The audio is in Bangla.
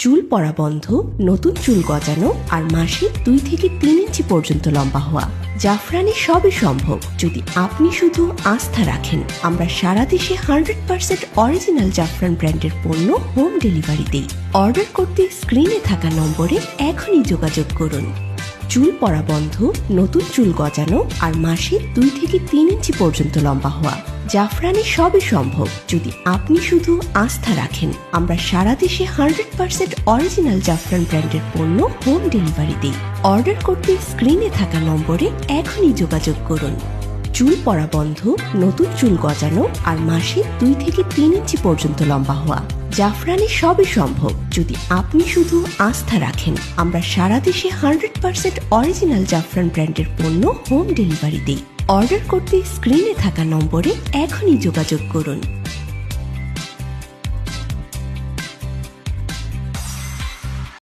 চুল পড়া বন্ধ, নতুন চুল গজানো আর মাসে 2 থেকে 3 ইঞ্চি পর্যন্ত লম্বা হওয়া। জাফরানে সবই সম্ভব যদি আপনি শুধু আস্থা রাখেন। আমরা সারা দেশে 100% অরিজিনাল জাফরান ব্র্যান্ডের পণ্য হোম ডেলিভারি দেই। অর্ডার করতে স্ক্রিনে থাকা নম্বরে এখনই যোগাযোগ করুন। চুল পড়া বন্ধ, নতুন চুল গজানো আর মাসে 2 থেকে 3 ইঞ্চি পর্যন্ত লম্বা হওয়া। জাফরানে সবই সম্ভব যদি আপনি শুধু আস্থা রাখেন। আমরা সারা দেশে 100% অরিজিনাল জাফরান ব্র্যান্ডের পণ্য হোম ডেলিভারি দিই। অর্ডার করতে স্ক্রিনে থাকা নম্বরে এখনই যোগাযোগ করুন। চুল পড়া বন্ধ, নতুন চুল গজানো আর মাসে 2 থেকে 3 ইঞ্চি পর্যন্ত লম্বা হওয়া। জাফরানে সবই সম্ভব যদি আপনি শুধু আস্থা রাখেন। আমরা সারা দেশে 100% অরিজিনাল জাফরান ব্র্যান্ডের পণ্য হোম ডেলিভারি দিই। অর্ডার করতে স্ক্রিনে থাকা নম্বরে এখনই যোগাযোগ করুন।